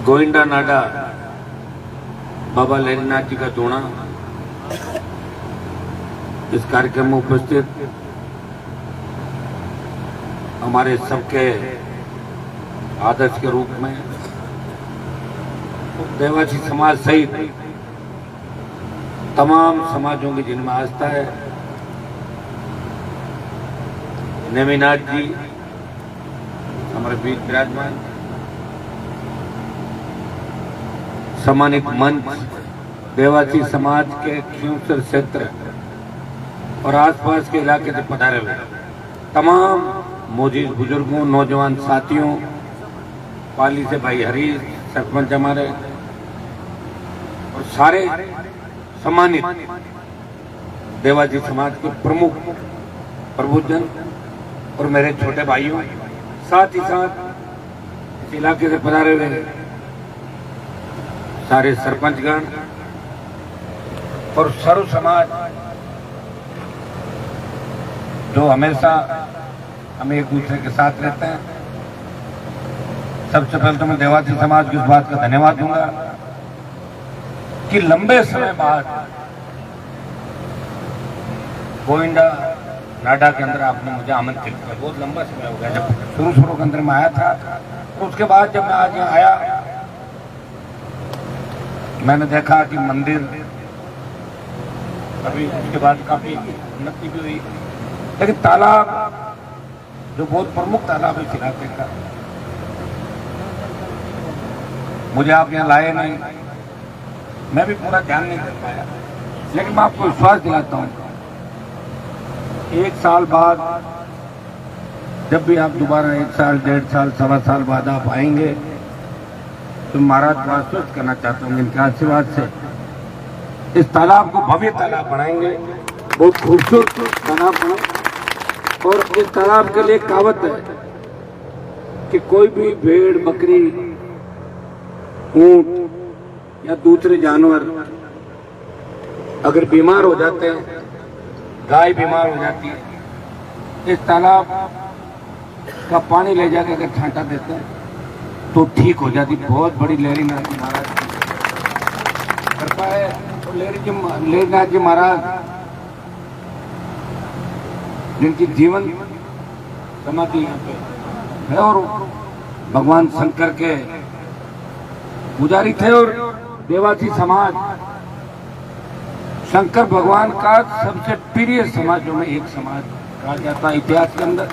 गोविंदा नाडा बाबा लहरीनाथ जी का जोड़ा इस कार्यक्रम में उपस्थित हमारे सबके आदर्श के रूप में देवासी समाज सहित तमाम समाजों की जिनमें आस्था है, नेमिनाथ जी हमारे बीच विराजमान, सम्मानित मंच, देवासी समाज के खियूसर क्षेत्र और आसपास के इलाके से पधारे हुए तमाम मौजूद बुजुर्गों, नौजवान साथियों, पाली से भाई हरीश, सरपंच हमारे और सारे सम्मानित देवासी समाज के प्रमुख प्रबुद्धजन और मेरे छोटे भाइयों, साथ ही साथ इस इलाके से पधारे हुए सारे सरपंचगण और सर्व समाज जो हमेशा हम एक दूसरे के साथ रहते हैं। सबसे पहले तो मैं देवासी समाज की इस बात का धन्यवाद दूंगा कि लंबे समय बाद गोविंदा नाडा के अंदर आपने मुझे आमंत्रित किया। बहुत लंबा समय हो गया, जब शुरू के अंदर मैं आया था, तो उसके बाद जब मैं आज यहाँ आया मैंने देखा कि मंदिर अभी उसके बाद काफी उन्नति भी हुई, लेकिन तालाब जो बहुत प्रमुख तालाब है इस इलाके का, मुझे आप यहाँ लाए नहीं, मैं भी पूरा ध्यान नहीं कर पाया, लेकिन मैं आपको विश्वास दिलाता हूँ एक साल बाद जब भी आप दोबारा 1 साल, 1.5 साल, 1.25 साल बाद आप आएंगे तो महाराज को आश्वस्त करना चाहता हूँ इनके आशीर्वाद से इस तालाब को भव्य तालाब बनाएंगे, बहुत खूबसूरत तालाब बनाएंगे। और इस तालाब के लिए कहावत है कि कोई भी भेड़, बकरी, ऊंट या दूसरे जानवर अगर बीमार हो जाते हैं, गाय बीमार हो जाती है, इस तालाब का पानी ले जाकर अगर छांटा देते हैं तो ठीक हो जाती। बहुत बड़ी लहरीनाथ जी महाराज कृपा है। तो लहरीनाथ जी महाराज जिनकी जीवन समाधि यहाँ पे है और भगवान शंकर के पुजारी थे, और देवासी समाज शंकर भगवान का सबसे प्रिय समाजों में एक समाज कहा जाता है इतिहास के अंदर।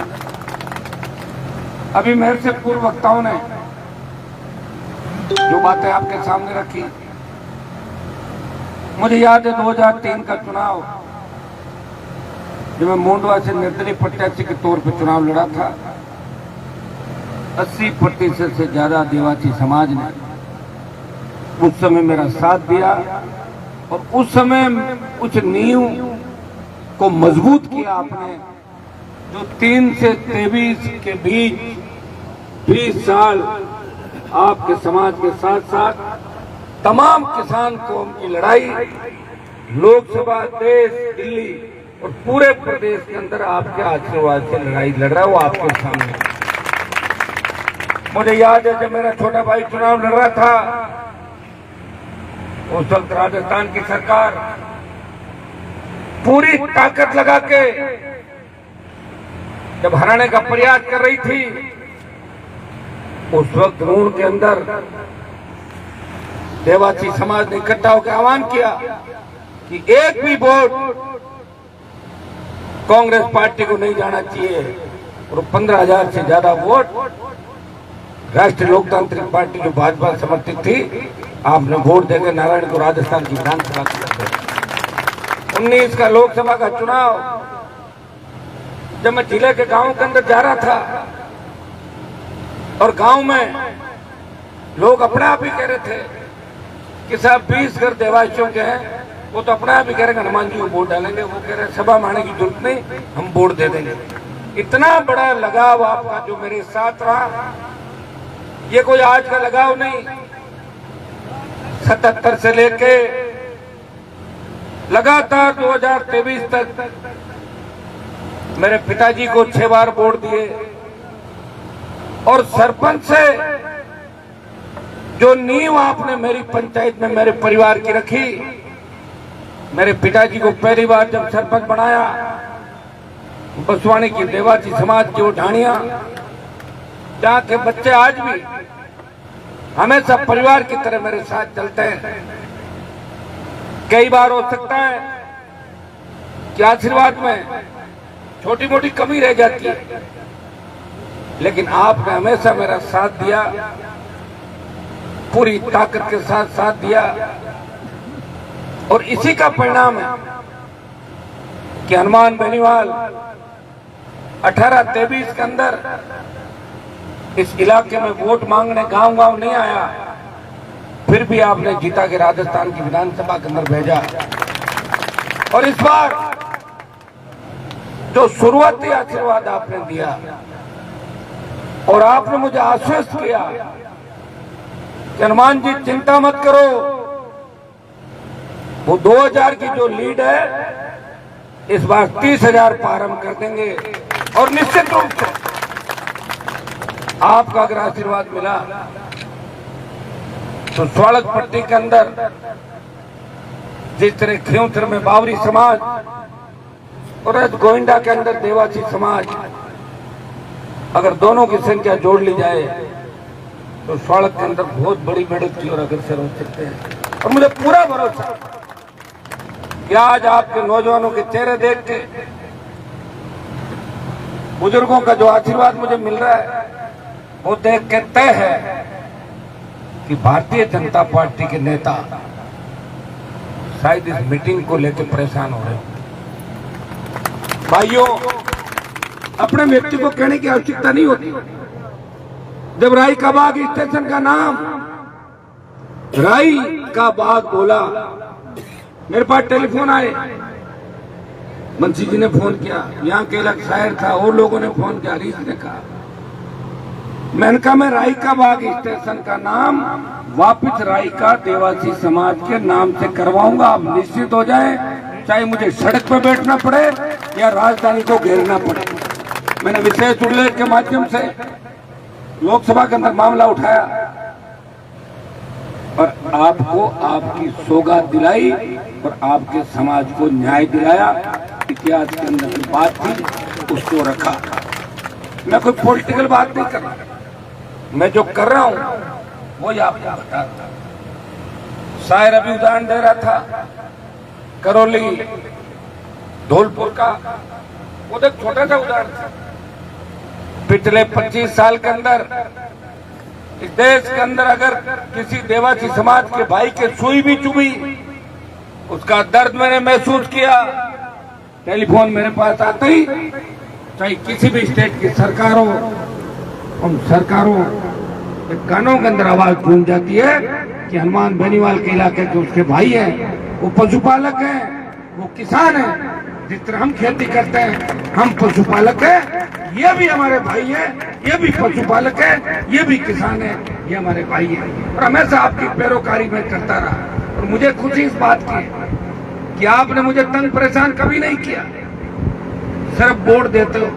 अभी मेरे से पूर्व वक्ताओं ने जो बातें आपके सामने रखी, मुझे याद है 2003 का चुनाव जब मैं मोंडवा से निर्दलीय प्रत्याशी के तौर पर चुनाव लड़ा था, 80% से ज्यादा देवासी समाज ने उस समय मेरा साथ दिया और उस समय कुछ नींव को मजबूत किया आपने, जो 3 से 23 के बीच 20 साल आपके समाज के साथ साथ तमाम किसान कौम की लड़ाई लोकसभा, देश, दिल्ली और पूरे प्रदेश के अंदर आपके आशीर्वाद से लड़ाई लड़ रहा है, वो आपके सामने। मुझे याद है जब मेरा छोटा भाई चुनाव लड़ रहा था, उस वक्त राजस्थान की सरकार पूरी ताकत लगा के जब हराने का प्रयास कर रही थी, उस वक्त नून के अंदर देवासी समाज ने इकट्ठा होकर आह्वान किया कि एक भी वोट कांग्रेस पार्टी को नहीं जाना चाहिए, और 15,000 से ज्यादा वोट राष्ट्रीय लोकतांत्रिक पार्टी जो भाजपा समर्थित थी, आपने वोट देकर नारायण को राजस्थान की विधानसभा की 19 का लोकसभा का चुनाव जब मैं जिले के गांव के अंदर जा रहा था और गांव में लोग अपने आप ही कह रहे थे कि साहब 20 घर देवासियों के हैं, वो तो अपने आप ही कह रहे हनुमान जी को वोट डालेंगे, वो कह रहे सभा मारने की जरूरत नहीं, हम वोट दे देंगे। इतना बड़ा लगाव आपका जो मेरे साथ रहा, ये कोई आज का लगाव नहीं, 77 से लेके लगातार 2023 तक मेरे पिताजी को 6 बार वोट दिए और सरपंच से जो नींव आपने मेरी पंचायत में मेरे परिवार की रखी, मेरे पिताजी को पहली बार जब सरपंच बनाया, बसवानी की देवासी समाज की वो ढाणियां, जहाँ के बच्चे आज भी हमेशा परिवार की तरह मेरे साथ चलते हैं। कई बार हो सकता है कि आशीर्वाद में छोटी मोटी कमी रह जाती है, लेकिन आपने हमेशा मेरा साथ दिया, पूरी ताकत के साथ साथ दिया। और इसी का परिणाम है कि हनुमान बेनीवाल 1823 के अंदर इस इलाके में वोट मांगने गांव गांव नहीं आया, फिर भी आपने जीता के राजस्थान की विधानसभा के अंदर भेजा। और इस बार जो शुरुआती आशीर्वाद आपने दिया और आपने मुझे आश्वस्त किया कि हनुमान जी चिंता मत करो, वो 2000 की जो लीड है इस बार 30,000 पार हम कर देंगे। और निश्चित रूप से आपका अगर आशीर्वाद मिला तो स्वागत पट्टी के अंदर जिस तरह खियोंतर में बावरी समाज और गोविंदा के अंदर देवासी समाज, अगर दोनों की संख्या जोड़ ली जाए तो स्वागत के अंदर बहुत बड़ी बढ़त की ओर अग्रसर हो सकते हैं। और मुझे पूरा भरोसा कि आज आपके नौजवानों के चेहरे देख के, बुजुर्गों का जो आशीर्वाद मुझे मिल रहा है, वो देख के तय है कि भारतीय जनता पार्टी के नेता शायद इस मीटिंग को लेकर परेशान हो रहे हैं। भाइयों, अपने व्यक्ति को कहने की आवश्यकता नहीं होती। जब राई का बाग स्टेशन का नाम राई का बाग बोला, मेरे पास टेलीफोन आए, मुंशी जी ने फोन किया, यहाँ के इलाका शायर था और लोगों ने फोन किया, हरीश ने कहा, मैंने कहा मैं राई का बाग स्टेशन का नाम वापिस राई का देवासी समाज के नाम से करवाऊंगा। आप निश्चित हो जाएं, चाहे मुझे सड़क पर बैठना पड़े या राजधानी को घेरना पड़े। मैंने विशेष उल्लेख के माध्यम से लोकसभा के अंदर मामला उठाया और आपको आपकी सौगात दिलाई और आपके समाज को न्याय दिलाया। इतिहास के अंदर की बात थी, उसको रखा। मैं कोई पॉलिटिकल बात नहीं कर रहा, मैं जो कर रहा हूं वो आपको बता रहा। शायर अभी उदाहरण दे रहा था करौली धौलपुर का, वो तो छोटा सा उदाहरण था। पिछले 25 साल के अंदर इस देश के अंदर अगर किसी देवासी समाज के भाई के सुई भी चुभी, उसका दर्द मैंने महसूस किया। टेलीफोन मेरे पास आते ही, चाहे किसी भी स्टेट की सरकार हो, उन सरकारों के कानों के अंदर आवाज गूंज जाती है कि हनुमान बेनीवाल के इलाके के उसके भाई हैं, वो पशुपालक हैं, वो किसान हैं। जिस तरह हम खेती करते हैं, हम पशुपालक हैं, ये भी हमारे भाई हैं, ये भी पशुपालक हैं, ये भी किसान हैं, ये हमारे भाई हैं। और हमेशा आपकी पैरोकारी में करता रहा। और मुझे खुशी इस बात की है कि आपने मुझे तंग परेशान कभी नहीं किया। सिर्फ वोट देते हो,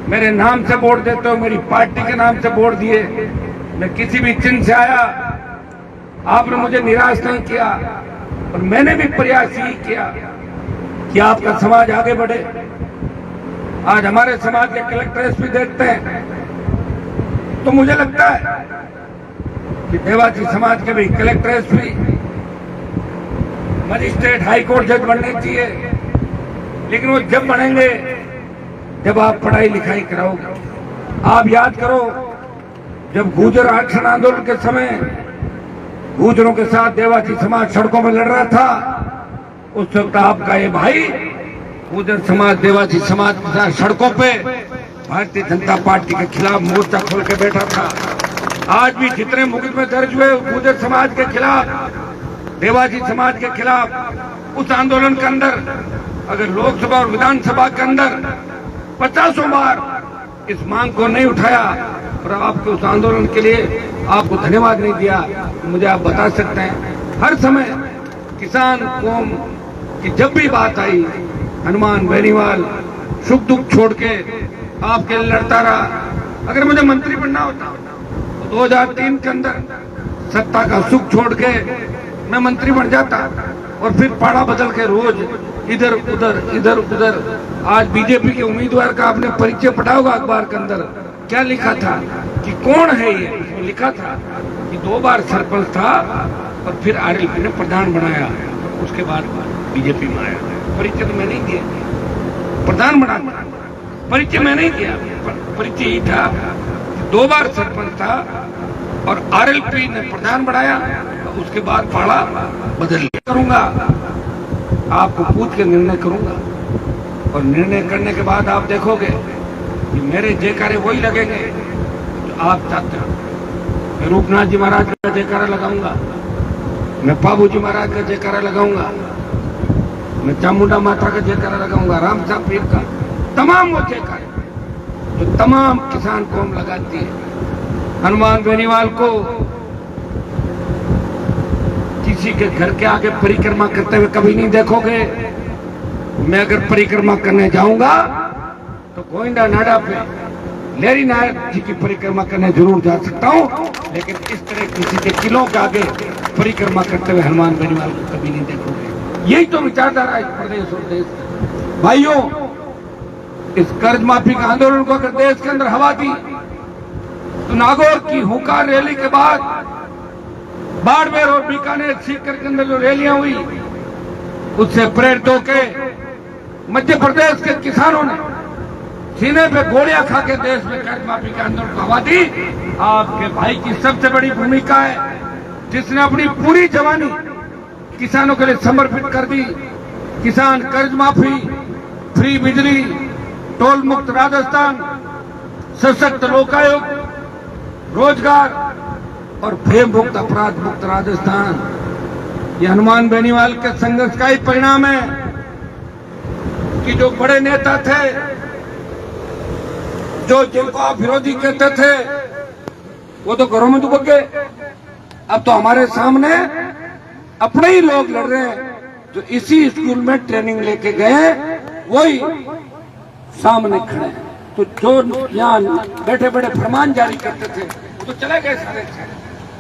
मेरे नाम से वोट देते हो, मेरी पार्टी के नाम से वोट दिए। मैं किसी भी चिन्ह से आया, आपने मुझे निराश नहीं किया। और मैंने भी प्रयास यही किया कि आपका समाज आगे बढ़े। आज हमारे समाज के कलेक्टर भी देखते हैं तो मुझे लगता है कि देवासी समाज के भी कलेक्टर भी मजिस्ट्रेट हाईकोर्ट जज बनने चाहिए, लेकिन वो जब बनेंगे जब आप पढ़ाई लिखाई कराओगे। आप याद करो, जब गुर्जर आरक्षण आंदोलन के समय गुर्जरों के साथ देवासी समाज सड़कों में लड़ रहा था, उस वक्त आपका ये भाई गुर्जर समाज देवासी समाज के साथ सड़कों पे भारतीय जनता पार्टी के खिलाफ मोर्चा खोल के बैठा था। आज भी जितने मुकदमे दर्ज हुए गुर्जर समाज के खिलाफ, देवासी समाज के खिलाफ, उस आंदोलन के अंदर अगर लोकसभा और विधानसभा के अंदर 50 बार इस मांग को नहीं उठाया और आपके उस आंदोलन के लिए आपको धन्यवाद नहीं दिया, तो मुझे आप बता सकते हैं। हर समय किसान कौम की जब भी बात आई, हनुमान बेनीवाल सुख दुख छोड़ के आपके लिए लड़ता रहा। अगर मुझे मंत्री बनना होता तो 2003 के अंदर सत्ता का सुख छोड़ के मैं मंत्री बन जाता और फिर पाड़ा बदल के रोज इधर उधर। आज बीजेपी के उम्मीदवार का आपने परिचय पढ़ा होगा अखबार के अंदर, क्या लिखा था कि कौन है ये, लिखा था कि 2 बार सरपंच था और फिर आरएलपी ने प्रधान बनाया, उसके बाद बीजेपी में आया। परिचय तो मैं नहीं दिया, प्रधान बना, परिचय मैं नहीं दिया। परिचय ही था कि 2 बार सरपंच था और आरएलपी ने प्रधान बनाया, उसके बाद पाड़ा बदल करूंगा, आपको पूछ के निर्णय करूंगा और निर्णय करने के बाद आप देखोगे कि मेरे जयकारे वही लगेंगे जो आप चाहते हो। मैं रूपनाथ जी महाराज का जयकारा लगाऊंगा, मैं बाबू जी महाराज का जयकारा लगाऊंगा, मैं चामुंडा माता का जयकारा लगाऊंगा, राम साहब पीर का, तमाम वो जयकारे जो तमाम किसान कौम लगाती है। हनुमान बेनीवाल को किसी के घर के आगे परिक्रमा करते हुए कभी नहीं देखोगे। मैं अगर परिक्रमा करने जाऊंगा तो गोविंदा नाडा पे लेरी नायक जी की परिक्रमा करने जरूर जा सकता हूं, लेकिन इस तरह किसी के किलों के आगे परिक्रमा करते हुए हनुमान बेनीवाल को कभी नहीं देखोगे। यही तो विचारधारा है प्रदेश और देश। भाइयों, इस कर्ज माफी का आंदोलन को अगर देश के अंदर हवा दी तो नागौर की हुंकार रैली के बाद बाड़मेर और बीकानेर सीकर के अंदर जो रैलियां हुई, उससे प्रेरित होकर मध्य प्रदेश के किसानों ने सीने पे गोलियां खा के देश में कर्ज माफी के आंदोलन को हवा दी। आपके भाई की सबसे बड़ी भूमिका है, जिसने अपनी पूरी जवानी किसानों के लिए समर्पित कर दी। किसान कर्ज माफी, फ्री बिजली, टोल मुक्त राजस्थान, सशक्त लोकायुक्त, रोजगार और भय मुक्त अपराध मुक्त राजस्थान, ये हनुमान बेनीवाल के संघर्ष का ही परिणाम है कि जो बड़े नेता थे, जो जिनको आप विरोधी कहते थे, वो तो घरों में दुबक गए। अब तो हमारे सामने अपने ही लोग लड़ रहे हैं, जो इसी स्कूल में ट्रेनिंग लेके गए वही सामने खड़े हैं। तो जो यहाँ बैठे बैठे फरमान जारी करते थे वो तो चले गए सारे।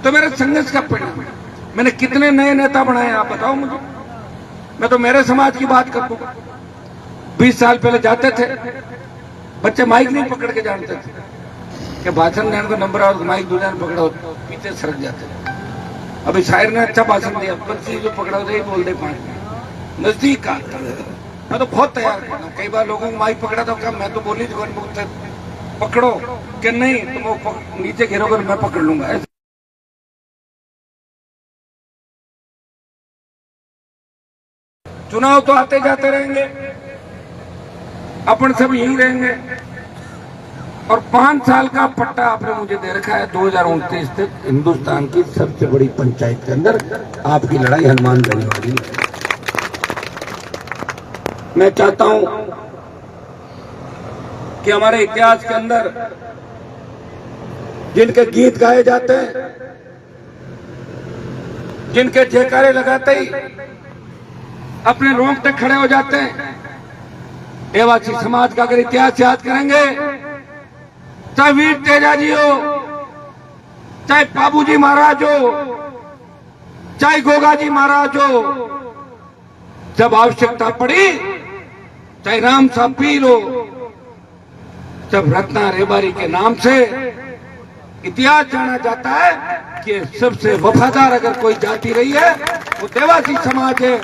तो मेरे संघर्ष का परिणाम है। मैंने कितने नए नेता बनाए आप बताओ मुझे। मैं तो मेरे समाज की बात कर दूं, 20 साल पहले जाते थे बच्चे माइक नहीं पकड़ के जानते थे कि भाषण देने को नंबर और माइक दूसरा पकड़ो, पीछे सरक जाते थे। अभी शायर ने अच्छा भाषण दिया, बच्ची जो पकड़ा ही बोल दे 5 नजदीक का। मैं तो बहुत तैयार करता हूँ, कई बार लोगों को माइक पकड़ा तो क्या मैं तो बोली पकड़ो कि नहीं तुम नीचे गिरोगे मैं पकड़ लूंगा। चुनाव तो आते जाते रहेंगे, अपन सब यही रहेंगे। और 5 साल का पट्टा आपने मुझे दे रखा है, 2029 तक हिंदुस्तान की सबसे बड़ी पंचायत के अंदर आपकी लड़ाई हनुमान बेनीवाल। मैं चाहता हूं कि हमारे इतिहास के अंदर जिनके गीत गाए जाते हैं, जिनके जयकारे लगाते ही अपने रोंगटे खड़े हो जाते हैं, देवासी समाज का अगर इतिहास याद करेंगे, चाहे वीर तेजाजी हो, चाहे बाबूजी महाराज हो, चाहे गोगाजी महाराज हो, जब आवश्यकता पड़ी, चाहे राम साहब पीर हो, जब रत्ना रेबारी के नाम से इतिहास जाना जाता है कि सबसे वफादार अगर कोई जाति रही है वो देवासी समाज है,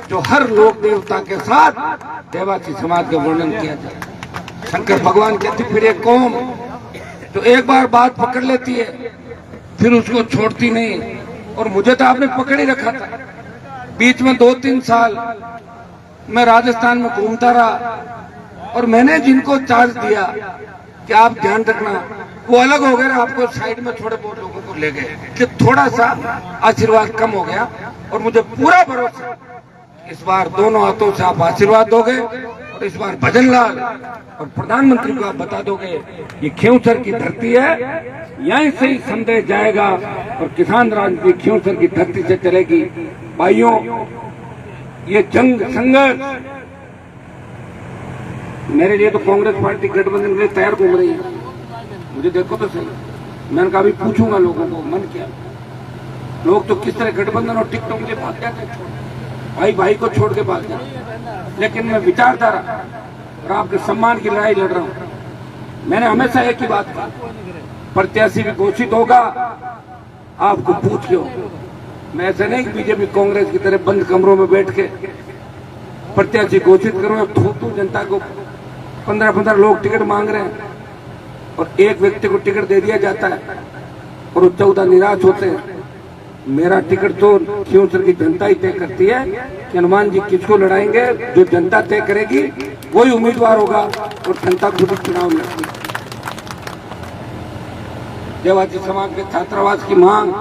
जो हर लोक देवता के साथ देवासी समाज का वर्णन किया जाए। शंकर भगवान कहते फिर एक कौम जो एक बार बात पकड़ लेती है फिर उसको छोड़ती नहीं, और मुझे तो आपने पकड़ ही रखा था। बीच में 2-3 साल मैं राजस्थान में घूमता रहा, और मैंने जिनको चार्ज दिया कि आप ध्यान रखना, वो अलग हो गए, आपको साइड में थोड़े बहुत लोगों को ले गए कि थोड़ा सा आशीर्वाद कम हो गया। और मुझे पूरा भरोसा इस बार दोनों हाथों से आप आशीर्वाद दोगे, और इस बार भजन लाल और प्रधानमंत्री को आप बता दोगे ये खियोसर की धरती है, यहीं से ही संदेश जाएगा और किसान राजनीति खियोसर की धरती से चलेगी। भाइयों, ये जंग संघर्ष मेरे लिए तो कांग्रेस पार्टी गठबंधन के लिए तैयार घूम रही है। मुझे देखो तो सही, मैंने कहा अभी पूछूंगा लोगों को मन क्या, लोग तो किस तरह गठबंधन और टिकटों के लिए भाग जाते हैं, भाई भाई को छोड़ के भाग जाते। लेकिन मैं विचारधारा और आपके सम्मान की लड़ाई लड़ रहा हूँ। मैंने हमेशा एक ही बात कही, प्रत्याशी भी घोषित होगा, आपको पूछ लो। मैं ऐसा नहीं कि बीजेपी कांग्रेस की तरह बंद कमरों में बैठ के प्रत्याशी घोषित करूं। थूथू जनता को 15-15 लोग टिकट मांग रहे हैं और एक व्यक्ति को टिकट दे दिया जाता है और वो 14 निराश होते हैं। मेरा टिकट तो खियोसर की जनता ही तय करती है कि हनुमान जी किसको लड़ाएंगे। जो जनता तय करेगी वही उम्मीदवार होगा और जनता खुद चुनाव लड़ेगी। देवाजी समाज के छात्रावास की मांग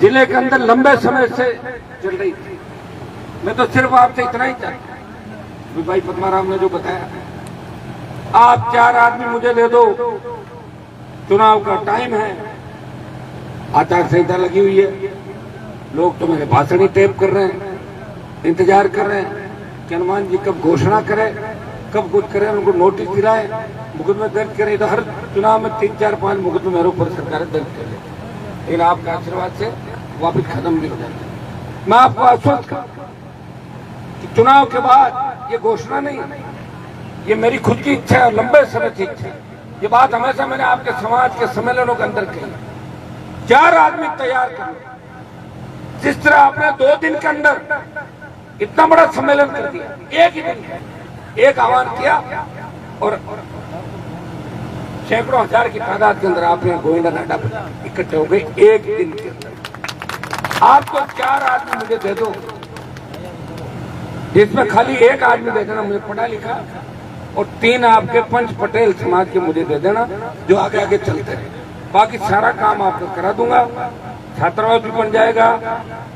जिले के अंदर लंबे समय से चल रही थी। मैं तो सिर्फ आपसे इतना ही चाहता, भाई पद्माराम ने जो बताया, आप 4 आदमी मुझे दे दो, चुनाव का टाइम है, आचार संहिता लगी हुई है, लोग तो मेरे भाषण ही टेप कर रहे हैं, इंतजार कर रहे हैं कि हनुमान जी कब घोषणा करे, कब कुछ करे, उनको नोटिस दिलाए, मुकदमे दर्ज करे। तो हर चुनाव में 3-4-5 मुकदमे मेरे ऊपर सरकार दर्ज कर लेती, लेकिन आपके आशीर्वाद से वापिस खत्म भी हो जाते। मैं आपको आश्वस्त करूं कि चुनाव के बाद ये घोषणा नहीं, ये मेरी खुद की इच्छा है, लंबे समय की इच्छा है। ये बात हमेशा मैंने आपके समाज के सम्मेलनों के अंदर कही, 4 आदमी तैयार कर। जिस तरह आपने 2 दिन के अंदर इतना बड़ा सम्मेलन कर दिया, एक ही दिन एक आह्वान किया और सैकड़ों हजार की तादाद के अंदर आपने गोविंदा नाडा पर इकट्ठे हो गए एक दिन के अंदर। आपको 4 आदमी मुझे दे दो, जिसमें खाली एक आदमी दे देना मुझे पढ़ा लिखा, और 3 आपके पंच पटेल समाज के मुझे दे देना जो आगे आगे चलते रहे। बाकी सारा काम आपको करा दूंगा। छात्रावास भी बन जाएगा,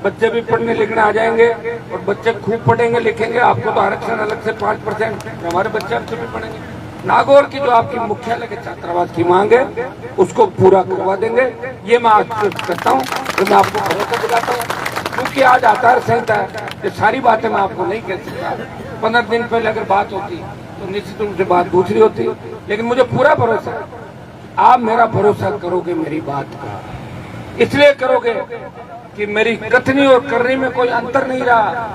बच्चे भी पढ़ने लिखने आ जाएंगे और बच्चे खूब पढ़ेंगे लिखेंगे। आपको तो आरक्षण अलग से 5%, हमारे बच्चे आपसे भी पढ़ेंगे। नागौर की जो आपकी मुख्यालय के छात्रावास की मांग है उसको पूरा करवा देंगे, ये मैं आश्वस्त करता हूँ और मैं आपको भरोसा दिलाता हूँ। क्योंकि आज आचार संहिता है, ये सारी बातें मैं आपको नहीं कह सकता। 15 दिन पहले अगर बात होती तो निश्चित रूप से बात दूसरी होती, लेकिन मुझे पूरा भरोसा है आप मेरा भरोसा करोगे मेरी बात का। इसलिए करोगे कि मेरी कथनी और करनी में कोई अंतर नहीं रहा।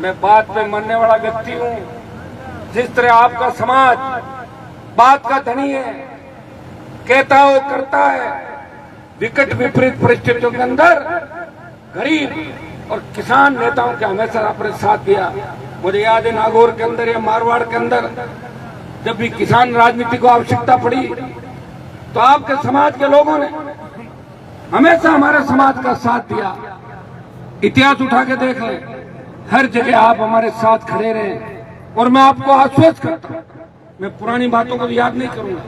मैं बात पे मानने वाला व्यक्ति हूँ। जिस तरह आपका समाज बात का धनी है, कहता हो करता है, विकट विपरीत परिस्थितियों के अंदर गरीब और किसान नेताओं के हमेशा आपने साथ दिया। मुझे याद है नागौर के अंदर या मारवाड़ के अंदर जब भी किसान राजनीति को आवश्यकता पड़ी तो आपके समाज के लोगों ने हमेशा हमारे समाज का साथ दिया। इतिहास उठा के देख लें, हर जगह आप हमारे साथ खड़े रहे और मैं आपको आश्वस्त करता हूं, मैं पुरानी बातों को याद नहीं करूंगा,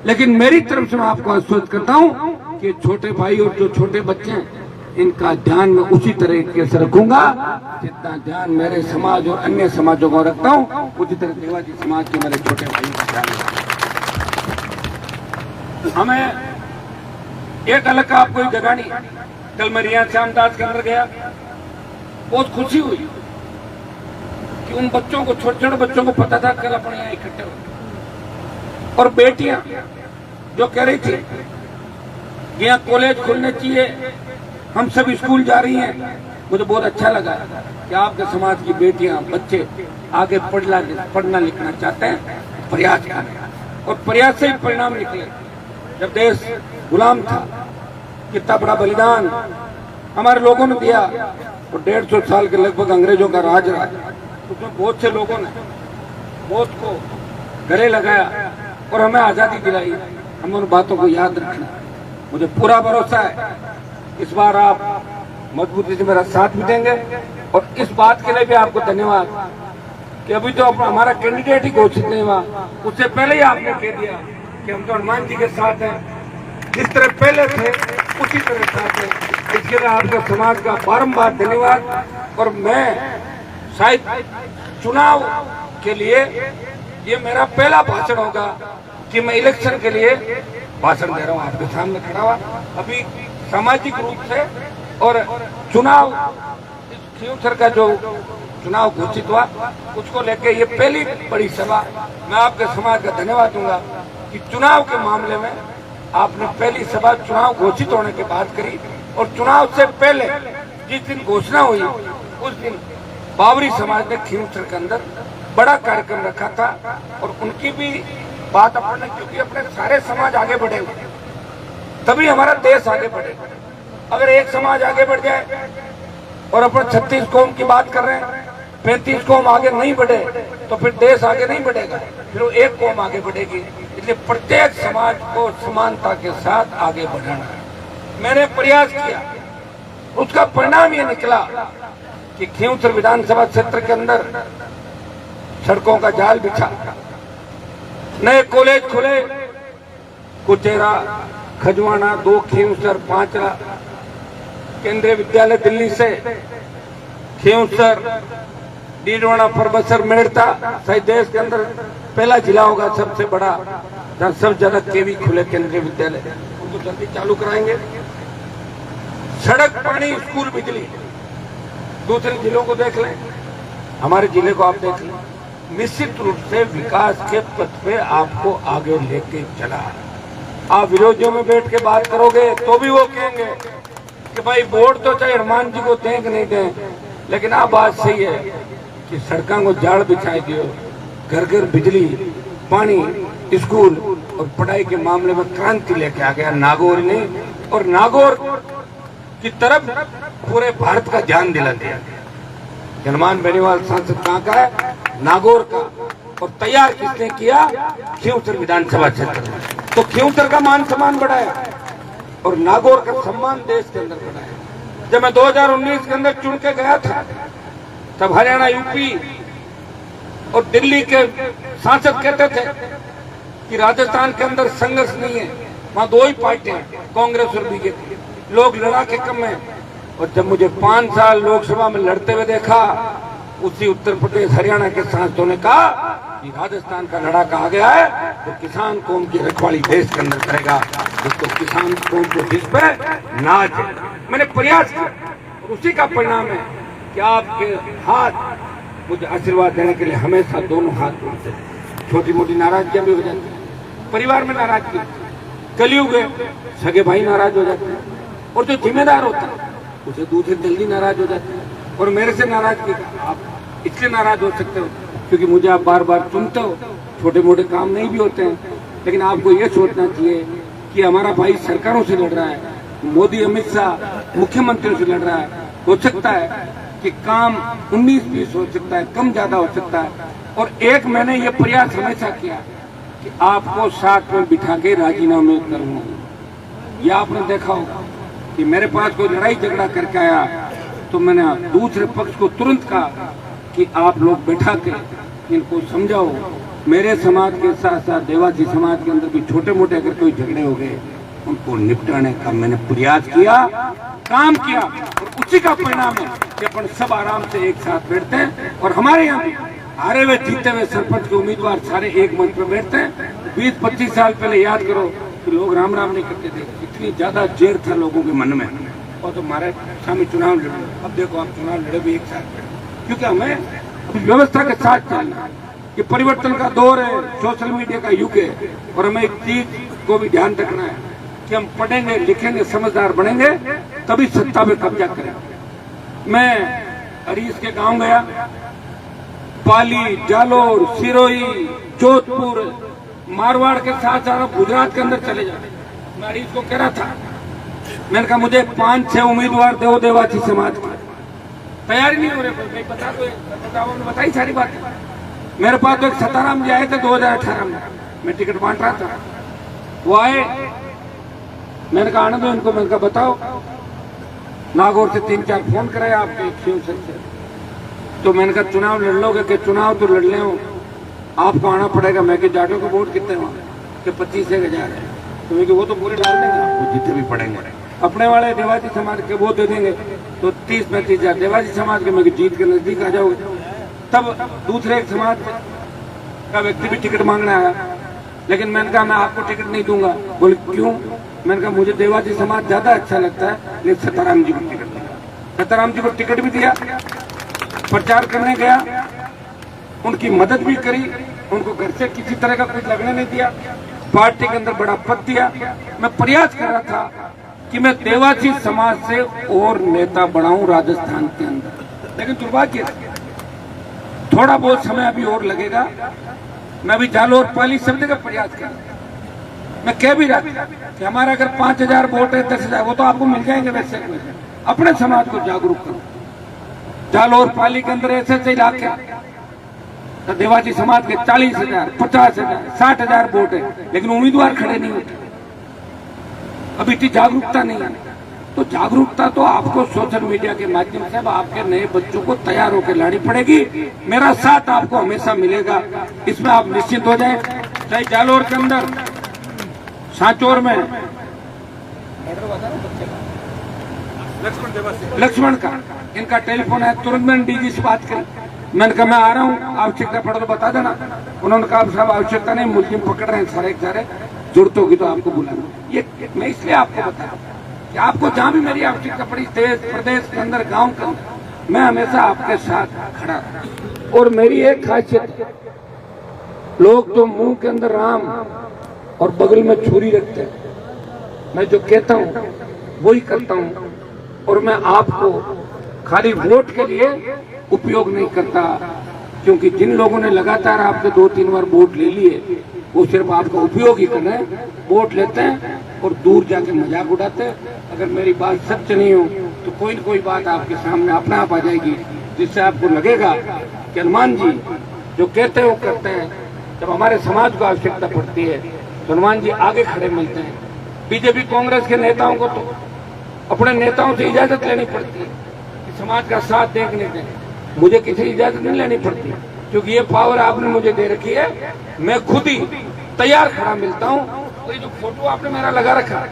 लेकिन मेरी तरफ से मैं आपको आश्वस्त करता हूं कि छोटे भाई और जो छोटे बच्चे हैं इनका ध्यान मैं उसी तरीके से रखूंगा जितना ध्यान मेरे समाज और अन्य समाजों को रखता हूं, उसी तरह देवाजी समाज के मेरे छोटे भाई का ध्यान रखता हूं। हमें एक अलग का आपको जगानी। कल मैं रिया श्यामदास के अंदर गया, बहुत खुशी हुई कि उन बच्चों को, छोटे छोटे बच्चों को पता था कल अपने यहाँ इकट्ठे हो, और बेटियां जो कह रही थी कि यहाँ कॉलेज खुलने चाहिए, हम सब स्कूल जा रही हैं। मुझे बहुत अच्छा लगा कि आपके समाज की बेटियां बच्चे आगे पढ़ना लिखना चाहते हैं, प्रयास कर रहे हैं और प्रयास से ही परिणाम निकले। जब देश गुलाम था, कितना बड़ा बलिदान हमारे लोगों ने दिया, और 150 साल के लगभग अंग्रेजों का राज रहा, उसमें बहुत से लोगों ने मौत को गले लगाया और हमें आजादी दिलाई। हम उन बातों को याद रखना। मुझे पूरा भरोसा है इस बार आप मजबूती से मेरा साथ भी देंगे, और इस बात के लिए भी आपको धन्यवाद कि अभी तो हमारा कैंडिडेट ही घोषित नहीं हुआ, उससे पहले ही आपने कह दिया कि हम तो हनुमान जी के साथ हैं, जिस तरह पहले थे उसी तरह साथ हैं। इसके लिए आपके समाज का बारंबार धन्यवाद। और मैं शायद चुनाव के लिए ये मेरा पहला भाषण होगा कि मैं इलेक्शन के लिए भाषण दे रहा हूँ आपके सामने खड़ा हुआ। अभी सामाजिक रूप से और चुनाव खियोसर का जो चुनाव घोषित हुआ उसको लेके ये पहली बड़ी सभा। मैं आपके समाज का धन्यवाद दूंगा कि चुनाव के मामले में आपने पहली सभा चुनाव घोषित होने के बाद करी, और चुनाव से पहले जिस दिन घोषणा हुई उस दिन बावरी समाज ने खींवसर के अंदर बड़ा कार्यक्रम रखा था, और उनकी भी बात अपने, क्योंकि अपने सारे समाज आगे बढ़ेंगे तभी हमारा देश आगे बढ़ेगा। अगर एक समाज आगे बढ़ जाए और अपन 36 कौम की बात कर रहे हैं, 35 कौम आगे नहीं बढ़े तो फिर देश आगे नहीं बढ़ेगा, फिर वो एक कौम आगे बढ़ेगी। इसलिए प्रत्येक समाज को समानता के साथ आगे बढ़ाना है। मैंने प्रयास किया, उसका परिणाम ये निकला कि खींवसर विधानसभा क्षेत्र के अंदर सड़कों का जाल बिछा, नए कॉलेज खुले, कुचेरा, खजवाना, 2 खींवसर, 5 केंद्रीय विद्यालय दिल्ली से, खींवसर, डीडवाना, परबसर, मेड़ता, शायद देश के अंदर पहला जिला होगा सबसे बड़ा जहाँ सबसे ज्यादा केवी खुले केंद्रीय विद्यालय, उनको जल्दी चालू कराएंगे। सड़क, पानी, स्कूल, बिजली, दूसरे जिलों को देख लें, हमारे जिले को आप देख लें, निश्चित रूप से विकास के पथ पे आपको आगे लेके चला। आप विरोधियों में बैठ के बात करोगे तो भी वो कहेंगे कि भाई वोट तो चाहे हनुमान जी को दें कि नहीं दें, लेकिन आप बात सही है कि सड़कों को जाड़ बिछाई दियो, घर घर बिजली, पानी, स्कूल और पढ़ाई के मामले में क्रांति लेके आ गया नागौर ने, और नागौर की तरफ पूरे भारत का ध्यान दिला दिया। हनुमान बेनीवाल सांसद कहाँ का है? नागौर का, और तैयार किसने किया? खींवसर विधानसभा क्षेत्र में। तो खींवसर का मान सम्मान बढ़ाया और नागौर का सम्मान देश के अंदर बढ़ाया। जब मैं 2019 के अंदर चुन के गया था तब हरियाणा, यूपी और दिल्ली के सांसद कहते थे कि राजस्थान के अंदर संघर्ष नहीं है, वहां 2 ही पार्टियां, कांग्रेस और बीजेपी, लोग लड़ाके कम है। और जब मुझे 5 साल लोकसभा में लड़ते हुए देखा, उसी उत्तर प्रदेश, हरियाणा के सांसदों ने कहा कि राजस्थान का लड़ाका आ गया है, तो किसान कौम की रखवाली देश के अंदर करेगा, जिसको किसान कौम को जिस पे नाज है। मैंने प्रयास किया और उसी का परिणाम है कि आपके हाथ मुझे आशीर्वाद देने के लिए हमेशा दोनों हाथ मिलते हैं। छोटी मोटी नाराजगियां भी हो जाती है, परिवार में नाराजगी, कलयुग है, सगे भाई नाराज हो जाते हैं, और जो जिम्मेदार होता है उसे दूसरे जल्दी नाराज हो जाते हैं। और मेरे से नाराजगी आप इसलिए नाराज हो सकते हो क्योंकि मुझे आप बार बार चुनते हो, छोटे मोटे काम नहीं भी होते हैं, लेकिन आपको ये सोचना चाहिए कि हमारा भाई सरकारों से लड़ रहा है, मोदी, अमित शाह मुख्यमंत्रियों से लड़ रहा है। हो सकता है कि काम 19-20 हो सकता है, कम ज्यादा हो सकता है, और एक मैंने ये प्रयास हमेशा किया कि आपको साथ में बिठा के राजीनामे करूंगा। ये आपने देखा होगा कि मेरे पास कोई लड़ाई झगड़ा करके आया तो मैंने दूसरे पक्ष को तुरंत कहा कि आप लोग बैठा के इनको समझाओ। मेरे समाज के साथ साथ देवासी समाज के अंदर भी छोटे मोटे अगर कोई झगड़े हो गए उनको निपटाने का मैंने प्रयास किया, काम किया, और उसी का परिणाम है कि अपन सब आराम से एक साथ बैठते हैं। और हमारे यहाँ हारे हुए जीते हुए सरपंच के उम्मीदवार सारे एक मंच पर बैठते हैं। 20-25 साल पहले याद करो कि लोग राम राम नहीं करते थे, इतनी ज्यादा जेर था लोगों के मन में, और तो हमारे सामने चुनाव लड़े। अब देखो आप चुनाव लड़े भी एक साथ, क्योंकि हमें अभी व्यवस्था के साथ चलना है। ये परिवर्तन का दौर है, सोशल मीडिया का युग है, और हमें एक चीज को भी ध्यान रखना है कि हम पढ़ेंगे, लिखेंगे, समझदार बनेंगे, तभी सत्ता पे कब्जा करेंगे। मैं हरीश के गांव गया, पाली, जालोर, सिरोही, जोधपुर, मारवाड़ के साथ साथ गुजरात के अंदर चले जाते। मैं हरीश को कह रहा था, मैंने कहा मुझे 5-6 उम्मीदवार दो देवासी समाज के, तैयारी नहीं हो रहे, बता दो, बताई सारी बातें। मेरे पास तो एक सताराम जी आए थे 2018 में, मैं टिकट बांट रहा था, वो आए, मैंने कहा आने दो इनको। मैंने कहा बताओ, नागौर से 3-4 फोन कराए आपके खींवसर से, तो मैंने कहा चुनाव लड़ लोगे? कि चुनाव तो लड़ ले हो, आपको आना पड़ेगा। मैं कि जाटों के वोट कितने वहाँ के 25,000 है, तो मैं वो तो पूरे डाल देंगे, आपको जितने भी पड़ेंगे। अपने वाले देवासी समाज के वोट दे देंगे तो 30-35 हजार देवासी समाज के, मैं जीत के नजदीक आ जाओगे। तब दूसरे एक समाज का व्यक्ति भी टिकट मांगना आया, लेकिन मैंने कहा मैं आपको टिकट नहीं दूंगा। बोले क्यों? मैंने कहा मुझे देवासी समाज ज्यादा अच्छा लगता है, लेकिन सताराम जी को टिकट दिया। सताराम जी को टिकट भी दिया, प्रचार करने गया, उनकी मदद भी करी, उनको घर से किसी तरह का कुछ लगने नहीं दिया। पार्टी के अंदर बड़ा पद दिया। मैं प्रयास कर रहा था कि मैं देवासी समाज से और नेता बनाऊं राजस्थान के अंदर, लेकिन दुर्भाग्य थोड़ा बहुत समय अभी और लगेगा। मैं भी जालोर पाली शब्द का प्रयास कर रहा था। मैं कह भी रहा था कि हमारा अगर 5000 वोट है, 10,000 वो तो आपको मिल जाएंगे। वैसे अपने समाज को जागरूक करो। जालोर पाली के अंदर ऐसे ऐसे इलाके तो देवासी समाज के 40,000, 50,000, 60,000 वोट है, लेकिन उम्मीदवार खड़े नहीं होते। अभी इतनी जागरूकता नहीं है। तो जागरूकता तो आपको सोशल मीडिया के माध्यम से अब आपके नए बच्चों को तैयार होकर लानी पड़ेगी। मेरा साथ आपको हमेशा मिलेगा, इसमें आप निश्चित हो जाएं। चाहे जालोर के अंदर, सांचौर में लक्ष्मण का इनका टेलीफोन है, तुरंत मैंने डीजी से बात करी। मैंने कहा मैं आ रहा हूँ, आवश्यकता पड़ा तो बता देना। उन्होंने कहा साहब आवश्यकता नहीं, मुस्लिम पकड़ रहे हैं सारे जरूरत होगी तो आपको बुलाना। ये मैं इसलिए आपको बता रहा हूँ कि आपको जहाँ भी मेरी आवश्यकता पड़ी, देश प्रदेश के अंदर, गांव के अंदर, मैं हमेशा आपके साथ खड़ा रहा। और मेरी एक खासियत, लोग तो मुंह के अंदर राम और बगल में छुरी रखते हैं। मैं जो कहता हूँ वही करता हूँ। और मैं आपको खाली वोट के लिए उपयोग नहीं करता, क्योंकि जिन लोगों ने लगातार आपके 2-3 बार वोट ले लिए वो सिर्फ आपका उपयोग ही कर रहे हैं। वोट लेते हैं और दूर जाके मजाक उड़ाते हैं। अगर मेरी बात सच नहीं हो तो कोई न कोई बात आपके सामने अपने आप आ जाएगी, जिससे आपको लगेगा कि हनुमान जी जो कहते हैं वो करते हैं। जब हमारे समाज को आवश्यकता पड़ती है तो हनुमान जी आगे खड़े मिलते हैं। बीजेपी कांग्रेस के नेताओं को तो अपने नेताओं से इजाजत लेनी पड़ती है कि समाज का साथ देखने दें। मुझे किसी इजाजत नहीं लेनी पड़ती, क्योंकि ये पावर आपने मुझे दे रखी है। मैं खुद ही तैयार खड़ा मिलता हूँ। तो ये जो फोटो आपने मेरा लगा रखा,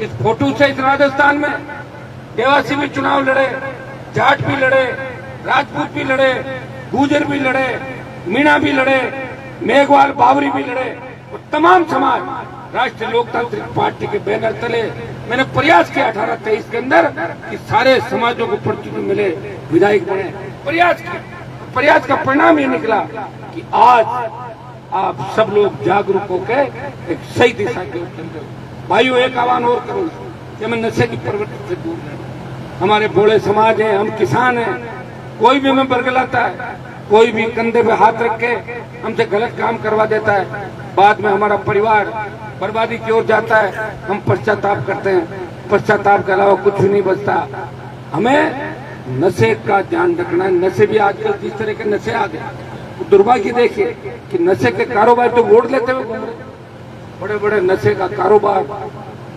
इस फोटो से इस राजस्थान में देवासी भी चुनाव लड़े, जाट भी लड़े, राजपूत भी लड़े, गुर्जर भी लड़े, मीणा भी लड़े, मेघवाल बावरी भी लड़े, और तमाम समाज राष्ट्रीय लोकतांत्रिक पार्टी के बैनर तले मैंने प्रयास किया 18-23 के अंदर कि सारे समाजों को प्रतिनिधि मिले, विधायक बने। प्रयास का परिणाम ये निकला कि आज आप सब लोग जागरूक होकर एक सही दिशा की ओर चल रहे हो। भाइयों, एक आह्वान और करूंगा कि हमें नशे की प्रवृत्ति से दूर रहें। हमारे बोले समाज हैं, हम किसान हैं, कोई भी हमें बरगलाता है, कोई भी कंधे पे हाथ रख के हमसे गलत काम करवा देता है, बाद में हमारा परिवार बर्बादी की ओर जाता है। हम पश्चाताप करते हैं, पश्चाताप के अलावा कुछ नहीं बचता। हमें नशे का ध्यान रखना है। नशे भी आजकल जिस तरह के नशे आ गए, दुर्भाग्य देखिए कि नशे के कारोबार तो वोट लेते हुए घूम रहे, बड़े बड़े नशे का कारोबार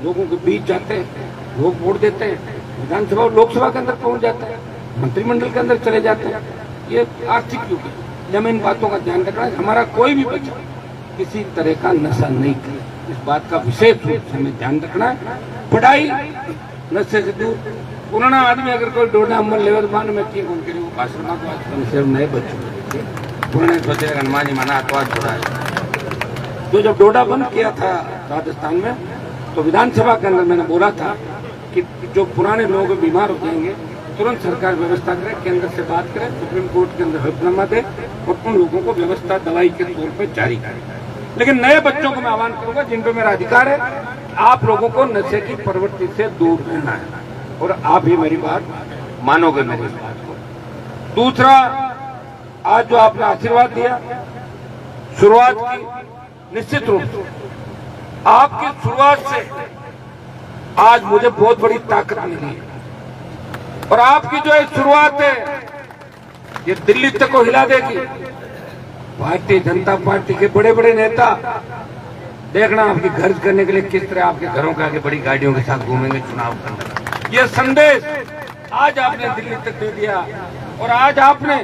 लोगों के बीच जाते हैं, लोग वोट देते हैं, विधानसभा और लोकसभा के अंदर पहुंच जाते हैं, मंत्रिमंडल के अंदर चले जाते हैं। ये आर्थिक युग है। हमें इन बातों का ध्यान रखना है। हमारा कोई भी बच्चा किसी तरह का नशा नहीं करे, इस बात का विशेष रूप से हमें ध्यान रखना है। पढ़ाई नशे से दूर। पुराना आदमी अगर कोई डोडा अमल लेवल मान में की उनके लिए भाषण नए बच्चों पुराने सोचे हनुमान जी माना आत्वाद छोड़ा है। तो जब डोडा बंद किया था राजस्थान में, तो विधानसभा के अंदर मैंने बोला था कि जो पुराने लोग बीमार हो जाएंगे तुरंत सरकार व्यवस्था करे, केंद्र से बात करे, सुप्रीम कोर्ट के अंदर हलफनामा दे और उन लोगों को व्यवस्था दवाई के तौर पर जारी करे। लेकिन नए बच्चों को मैं आह्वान करूंगा, जिन पे मेरा अधिकार है, आप लोगों को नशे की प्रवृत्ति से दूर रहना है और आप ही मेरी बात मानोगे मेरी इस बात को। दूसरा, आज जो आपने आशीर्वाद दिया, शुरुआत की, निश्चित रूप से आपकी शुरुआत से आज मुझे बहुत बड़ी ताकत मिली है। और आपकी जो एक शुरुआत है ये दिल्ली तक को हिला देगी। भारतीय जनता पार्टी के बड़े बड़े नेता देखना आपकी घर करने के लिए किस तरह आपके घरों के आगे बड़ी गाड़ियों के साथ घूमेंगे चुनाव के अंदर। ये संदेश आज आपने दिल्ली तक दे दिया। और आज आपने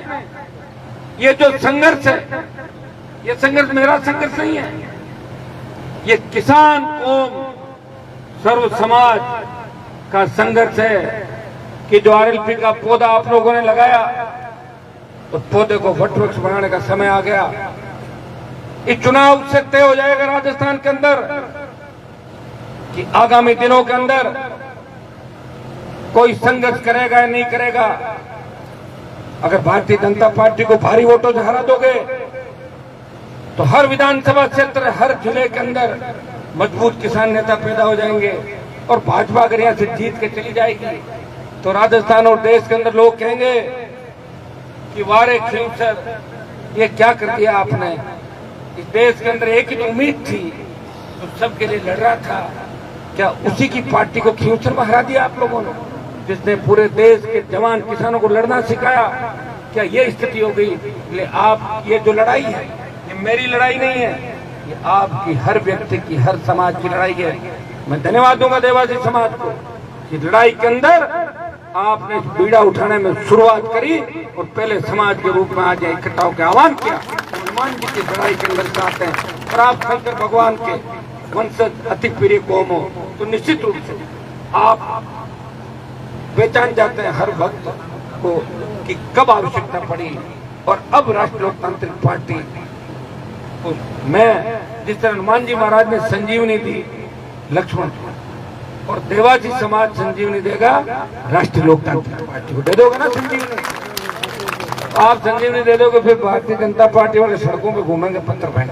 ये जो संघर्ष है, ये संघर्ष मेरा संघर्ष नहीं है, ये किसान कौम सर्व समाज का संघर्ष है कि जो आरएलपी का पौधा आप लोगों ने लगाया, उस पौधे को वटवृक्ष बनाने का समय आ गया। इस चुनाव से तय हो जाएगा राजस्थान के अंदर कि आगामी दिनों के अंदर कोई संघर्ष करेगा या नहीं करेगा। अगर भारतीय जनता पार्टी को भारी वोटों से हरा दोगे तो हर विधानसभा क्षेत्र, हर जिले के अंदर मजबूत किसान नेता पैदा हो जाएंगे और भाजपा अगर यहाँ से जीत के चली जाएगी तो राजस्थान और देश के अंदर लोग कहेंगे कि वारे खिलसर, ये क्या कर दिया आपने। इस देश के अंदर एक ही तो उम्मीद थी, तो सबके लिए लड़ रहा था, क्या उसी की पार्टी को खिलसर में हरा दिया आप लोगों ने, जिसने पूरे देश के जवान किसानों को लड़ना सिखाया। क्या ये स्थिति हो गई? इसलिए आप ये जो लड़ाई है, ये मेरी लड़ाई नहीं है, ये आपकी हर व्यक्ति की, हर समाज की लड़ाई है। मैं धन्यवाद दूंगा देवासी समाज को कि लड़ाई के अंदर आपने बीड़ा उठाने में शुरुआत करी और पहले समाज के रूप में आज इकट्ठा होकर आह्वान किया। हनुमान जी की लड़ाई के अंदर चाहते हैं और आप शंकर भगवान के वंशज अति प्रिय कौम हो, तो निश्चित रूप से आप पहचान जाते हैं हर वक्त को कि कब आवश्यकता पड़ी। और अब राष्ट्रीय लोकतांत्रिक पार्टी को मैं जिस तरह हनुमान जी महाराज ने संजीवनी दी लक्ष्मण को, और देवासी समाज संजीवनी देगा राष्ट्रीय लोकतांत्रिक पार्टी को। दे दोगे ना संजीवनी? आप संजीवनी दे दोगे, फिर भारतीय जनता पार्टी वाले सड़कों पे घूमेंगे पत्थर फेंक।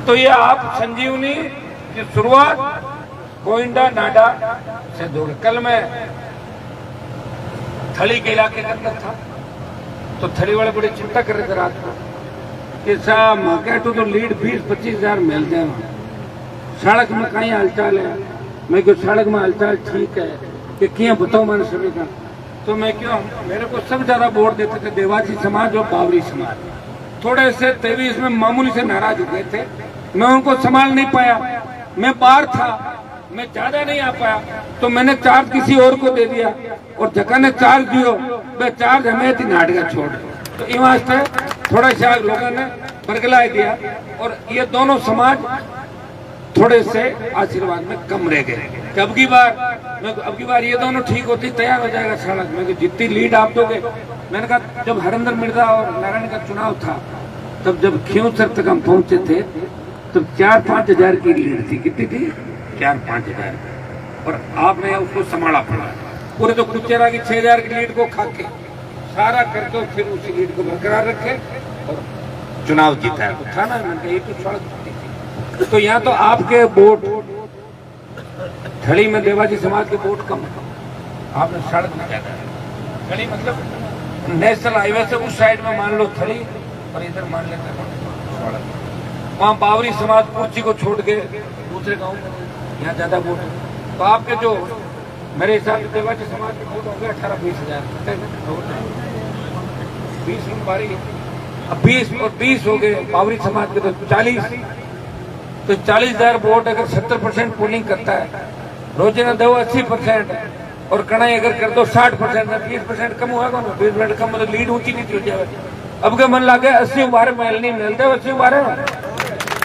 तो ये आप संजीवनी की शुरुआत गोइंडा नाडा से दोगे। कल मैं थली के इलाके के अंदर था, तो थली वाले बड़ी चिंता कर रहे थे रात को कि साहब मार्केटों तो लीड 20-25 हजार मिलते हैं, सड़क में कहीं हालचाल है। मैं क्यों सड़क में हालचाल ठीक है कि क्या बताऊं मैंने सभी का। तो मैं क्यों, मेरे को सब ज्यादा वोट देते थे देवासी समाज और बावरी समाज। थोड़े से 23 में मामूली से नाराज हो गए थे, मैं उनको संभाल नहीं पाया, मैं बाहर था, मैं ज्यादा नहीं आ पाया, तो मैंने चार्ज किसी और को दे दिया और जगह ने चार्ज दियो वह चार्ज हमें थी नाटका छोड़। तो इस वास्ते थोड़ा सा लोगों ने बरगला दिया और ये दोनों समाज थोड़े से आशीर्वाद में कम रह गए। अब की बार ये दोनों ठीक होती तैयार हो जाएगा सड़क में, जितनी लीड आप दोगे। मैंने कहा जब हरिंदर मिर्जा और नारायण का चुनाव था, तब जब खियोसर तक हम पहुंचे थे, तब 4-5 हजार की लीड थी। कितनी थी? 4-5 हजार। और आपने उसको संभाला पड़ा। पूरे तो कुचेरा की 6 हजार की लीड को खा के सारा करके फिर उसी लीड को बरकरार रखे और चुनाव जीता है। तो था ना, मैंने एक तो सड़क थी। तो यहाँ तो आपके वोट थड़ी में देवासी समाज के वोट कम, आपने सड़क में ज्यादा। थड़ी मतलब नेशनल हाईवे से उस साइड में मान लो थड़ी और इधर मान लेते सड़क। वहाँ बावरी समाज कुर्सी को छोड़ के दूसरे गाँव में यहाँ ज्यादा वोट है। तो आपके जो मेरे हिसाब से देवासी समाज के वोट होंगे 18-20 हजार। 20 में बारी, अब 20 और 20 हो गए बावरी समाज के, तो 40। तो 40,000 वोट अगर 70% पोलिंग करता है, रोजाना दो 80% और कड़ाई अगर कर दो 60%, 20% कम हुआ ना, 20% कम मतलब लीड ऊंची नीचे हो जाए। अब क्या मन लगे 80 बारे महल नहीं मिलते, 80 बारे।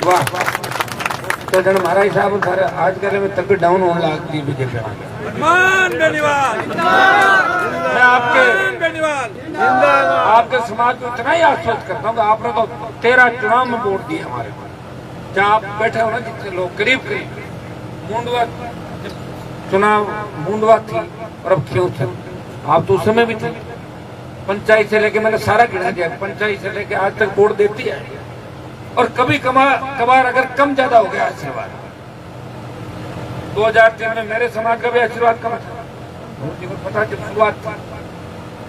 वाह, तो जन महाराज साहब सारे आज कल में तब भी डाउन होने लगती बीजेपी। मैं आपके समाज को इतना ही आश्वस्त करता हूँ, आपने तो 13 चुनाव में वोट दिए हमारे को। जहाँ आप बैठे हो ना, जितने लोग करीब मुंडवा चुनाव मुंडवा थी और अब क्यों थे, आप तो उस समय भी थे। पंचायत से लेके मैंने सारा गिना दिया, पंचायत से लेके आज तक वोट देती है। और कभी कभार अगर कम ज्यादा हो गया आशीर्वाद, 2003 में मेरे समाज का भी आशीर्वाद कम था, मुझे पता जब शुरुआत थी,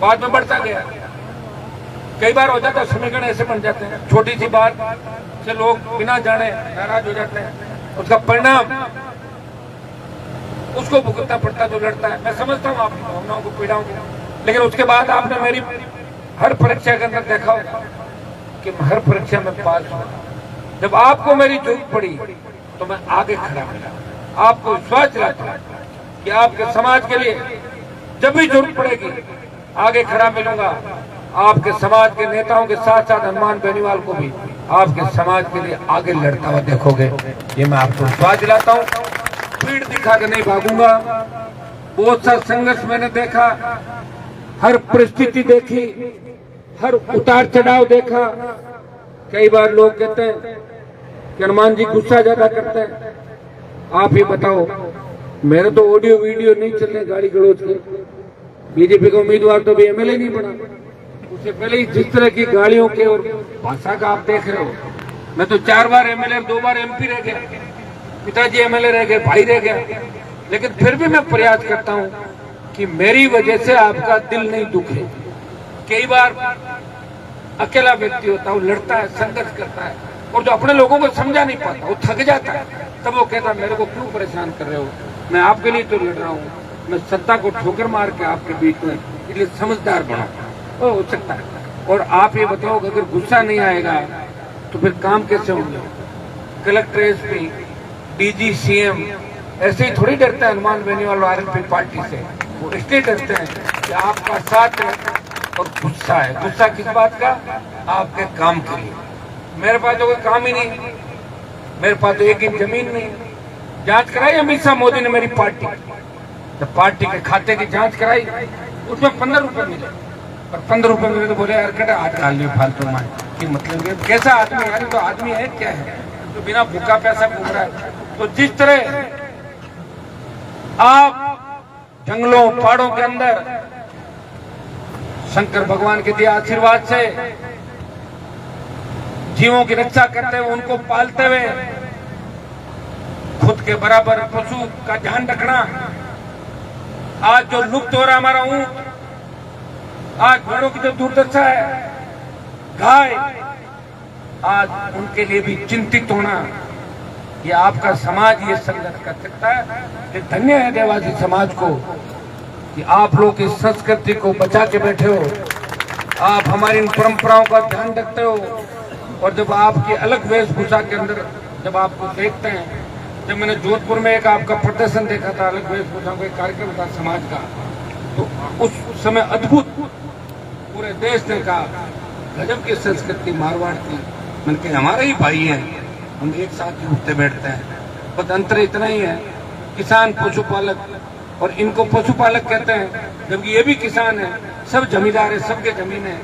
बाद में बढ़ता गया। कई बार हो जाता, समीकरण ऐसे बन जाते हैं, छोटी सी बात से लोग बिना जाने नाराज हो जाते हैं, उसका परिणाम उसको भुगतना पड़ता जो लड़ता है। मैं समझता हूँ आपकी भावनाओं को, पीड़ाओं को, लेकिन उसके बाद आपने मेरी हर परीक्षा के अंदर देखा होगा कि हर परीक्षा में पास हुआ। जब आपको मेरी जरूरत पड़ी तो मैं आगे खड़ा मिला, आपको विश्वास दिलाता कि आपके समाज के लिए जब भी जरूरत पड़ेगी आगे खड़ा मिलूंगा। आपके समाज के नेताओं के साथ साथ हनुमान बेनीवाल को भी आपके समाज के लिए आगे लड़ता हुआ देखोगे, ये मैं आपको विश्वास दिलाता हूँ। पीड़ दिखा के नहीं भागूंगा। बहुत सा संघर्ष मैंने देखा, हर परिस्थिति देखी, हर उतार चढ़ाव देखा। कई बार लोग कहते हैं कि हनुमान जी गुस्सा ज्यादा करते हैं। आप ही बताओ, मेरे तो ऑडियो वीडियो नहीं चल रहे गाड़ी गलौज के। बीजेपी का उम्मीदवार तो भी एमएलए नहीं बना, उससे पहले ही जिस तरह की गालियों के और भाषा का आप देख रहे हो, मैं तो 4 बार एमएलए 2 बार एमपी रह गया, पिताजी एमएलए रह गए, भाई रह गया, लेकिन फिर भी मैं प्रयास करता हूं कि मेरी वजह से आपका दिल नहीं दुखे। कई बार अकेला व्यक्ति होता है, वो लड़ता है, संघर्ष करता है, और जो अपने लोगों को समझा नहीं पाता, वो थक जाता है, तब वो कहता है मेरे को क्यों परेशान कर रहे हो, मैं आपके लिए तो लड़ रहा हूँ, मैं सत्ता को ठोकर मार के आपके बीच में, इसलिए समझदार बना। वो हो सकता है। और आप ये बताओ कि अगर गुस्सा नहीं आएगा तो फिर काम कैसे होंगे? कलेक्टर, एसपी, डीजी, सीएम ऐसे ही थोड़ी डरते हैं हनुमान बेनीवाल और आरएलपी पार्टी से। वो इसलिए डरते हैं कि आपका साथ है और गुस्सा है। गुस्सा किस बात का? आपके काम के लिए। मेरे पास तो कोई काम ही नहीं, मेरे पास तो एक इंच जमीन नहीं। जांच कराई अमित शाह मोदी ने मेरी पार्टी, जब पार्टी के खाते की जांच कराई उसमें 15 रुपए मिले, और 15 रुपए मिले तो बोले यार कटा हाथ डाल लियो फालतू में, कि मतलब कैसा आदमी है? तो आदमी है क्या है तो बिना भूखा पैसा घूम रहा है। तो जिस तरह आप जंगलों पहाड़ों के अंदर शंकर भगवान के दिए आशीर्वाद से जीवों की रक्षा करते हुए, उनको पालते हुए, खुद के बराबर पशु का ध्यान रखना, आज जो लुप्त हो रहा हमारा ऊंट, आज घोड़ों की जो दुर्दशा है, गाय, आज उनके लिए भी चिंतित होना, ये आपका समाज ये संघर्ष कर सकता है। ये धन्य है देवासी समाज को कि आप लोग इस संस्कृति को बचा के बैठे हो, आप हमारी इन परंपराओं का ध्यान रखते हो। और जब आपकी अलग वेशभूषा के अंदर जब आपको देखते हैं, जब मैंने जोधपुर में एक आपका प्रदर्शन देखा था, अलग वेशभूषा का एक कार्यक्रम था समाज का, तो उस समय अद्भुत पूरे देश ने कहा गजब की संस्कृति मारवाड़ की। मैंने कहा हमारे ही भाई हैं, हम एक साथ ही उठते बैठते हैं, बस अंतर इतना ही है, किसान पशुपालक, और इनको पशुपालक कहते हैं, जबकि ये भी किसान है, सब जमींदार है, सबके जमीन है,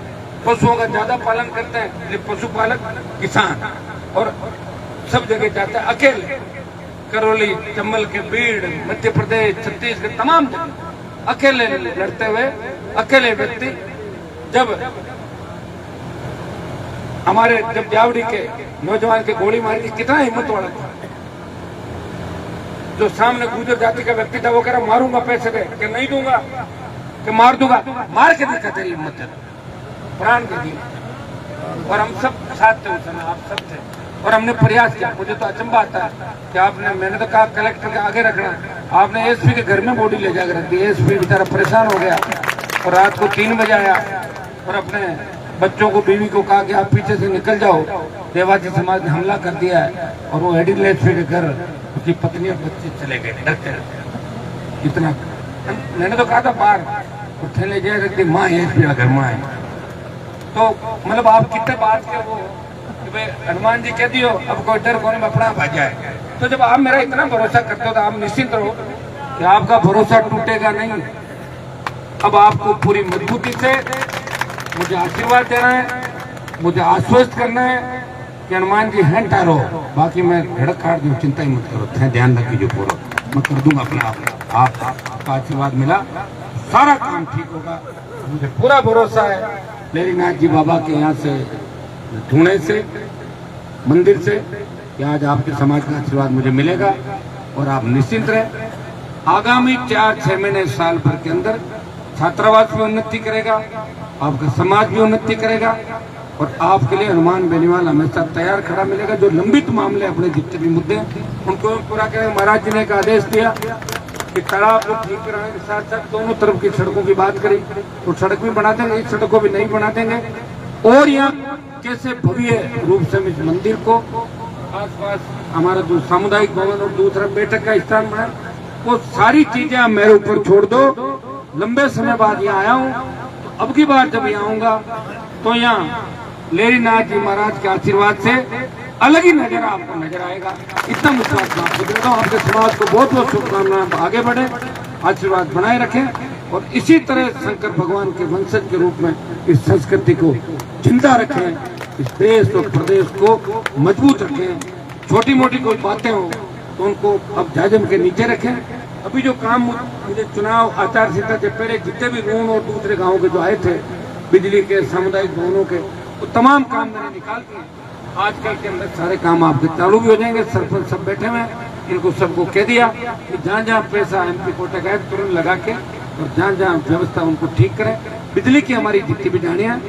पशुओं का ज्यादा पालन करते हैं, ये पशुपालक किसान, और सब जगह जाते हैं अकेले। करौली, चंबल के भीड़, मध्य प्रदेश, छत्तीसगढ़, तमाम जगह अकेले लड़ते हुए अकेले व्यक्ति, जब हमारे जब जावड़ी के नौजवान के गोली मारी, कितना हिम्मत वाला था, जो सामने गुजर जाति का व्यक्ति था, वो कह रहा मारूंगा पैसे दे, कि नहीं दूंगा, कि मार दूंगा, मार के दिखा तेरी हिम्मत है, प्राण के दिए। और हम सब साथ थे उस समय, आप सब थे, और हमने प्रयास किया। मुझे तो अचंभा आता है कि आपने, मैंने तो कहा कलेक्टर के आगे रखना, आपने एसपी के घर में बॉडी ले जाकर रख दी। एसपी बेचारा परेशान हो गया और रात को 3 बजे आया और अपने बच्चों को, बीवी को कहा कि आप पीछे से निकल जाओ, देवासी समाज ने हमला कर दिया है। और वो एडिल एसपी के घर उसकी पत्नी और बच्चे चले गए डरते डरते। इतना मैंने तो कहा था बाहर उठे ले जाए रख दी, माँ एसपी का घर माँ है। तो मतलब आप कितने बात के वो हनुमान जी कह दियो, अब कोई डर कौन अपना भाग जाए। तो जब आप मेरा इतना भरोसा करते हो तो आप निश्चिंत रहो कि आपका भरोसा टूटेगा नहीं। अब आपको पूरी मजबूती से मुझे आशीर्वाद देना है, मुझे आश्वस्त करना है कि हनुमान जी हैं टारो, बाकी मैं धड़क काट दूँ, चिंता ही मत करो, ध्यान रखिए पूरा, मैं कर दूंगा अपने आप। आपका आशीर्वाद मिला, सारा काम ठीक होगा, मुझे पूरा भरोसा है। लेरी नाथ जी बाबा के यहाँ से धुने से, मंदिर से, कि आज आपके समाज का आशीर्वाद मुझे मिलेगा। और आप निश्चिंत रहे, आगामी 4-6 महीने साल भर के अंदर छात्रावास भी उन्नति करेगा, आपका समाज भी उन्नति करेगा, और आपके लिए हनुमान बेनीवाल हमेशा तैयार खड़ा मिलेगा। जो लंबित मामले, अपने जितने भी मुद्दे उनको पूरा करें। महाराज जी ने एक आदेश दिया कि तालाब को ठीक कराने के साथ साथ दोनों तरफ की सड़कों की बात करी, तो सड़क भी बना देंगे, इस सड़क को भी नहीं बना देंगे। और यहाँ कैसे भव्य रूप से इस मंदिर को आसपास हमारा जो सामुदायिक भवन और दूसरा बैठक का स्थान बना, वो सारी चीजें आप मेरे ऊपर छोड़ दो। लंबे समय बाद यहाँ आया हूँ, तो अब की बार जब यहाँ आऊंगा तो यहाँ लेरी नाथ जी महाराज के आशीर्वाद से अलग ही नजर आपको नजर आएगा। इतना विश्वास मैं आपको देता हूँ। आपके समाज को बहुत बहुत शुभकामनाएं, आगे बढ़े, आशीर्वाद बनाए रखें, और इसी तरह शंकर भगवान के वंशज के रूप में इस संस्कृति को जिंदा रखें, इस देश और प्रदेश को मजबूत रखें। छोटी मोटी कोई बातें हो तो उनको अब जाजम के नीचे रखें। अभी जो काम मुझे चुनाव आचार संहिता से पहले जितने भी रून और दूसरे गाँव के जो आए थे, बिजली के, सामुदायिक भवनों के, वो तमाम काम मैंने निकाल दिए। आजकल के अंदर सारे काम आपके चालू भी हो जाएंगे। सरपंच सब बैठे हुए हैं, इनको सबको कह दिया कि जहाँ जहाँ पैसा MP कोटा का है तुरंत लगा के, और जहाँ जहाँ व्यवस्था उनको ठीक करें। बिजली की हमारी जितनी भी जानियाँ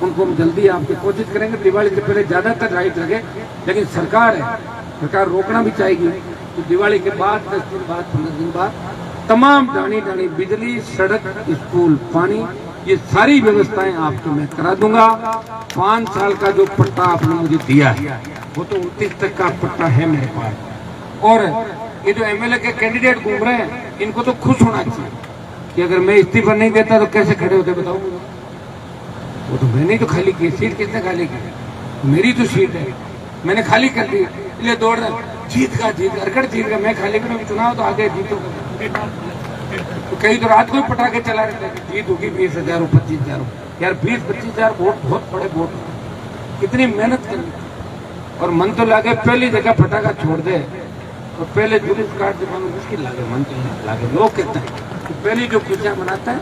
उनको हम जल्दी आपकी कोशिश करेंगे। दिवाली से पहले ज्यादातर लाइट लगे, लेकिन सरकार है, सरकार रोकना भी चाहेगी तो दिवाली के बाद 10 दिन बाद 15 दिन बाद तमाम डाणी डाणी बिजली, सड़क, स्कूल, पानी, ये सारी व्यवस्थाएं आपको मैं करा दूंगा। 5 साल का जो पट्टा आपने मुझे दिया है वो तो 29 तक का पट्टा है मेरे पास। और ये जो MLA के कैंडिडेट घूम रहे हैं, इनको तो खुश होना चाहिए कि अगर मैं इस्तीफा नहीं देता तो कैसे खड़े होते बताओ। वो तो मैंने तो खाली की, सीट किसने खाली की? मेरी तो सीट है, मैंने खाली कर दी, इसलिए दौड़ रहा। जीत का अरकड़ जीत का, मैं खाली करूँ चुनाव तो आगे जीतो। तो कहीं तो रात को ही पटाखे चला रहे थे, जीत होगी 20,000 और 25,000। यार 20-25,000 वोट बहुत बड़े वोट, कितनी मेहनत करनी। और मन तो लागे पहली जगह पटाखा छोड़ दे, और पहले जुलूस काट दे, मानो मुश्किल लागे, मन तो लागे। लोग कहते हैं तो पहली जो खुशियां मनाते हैं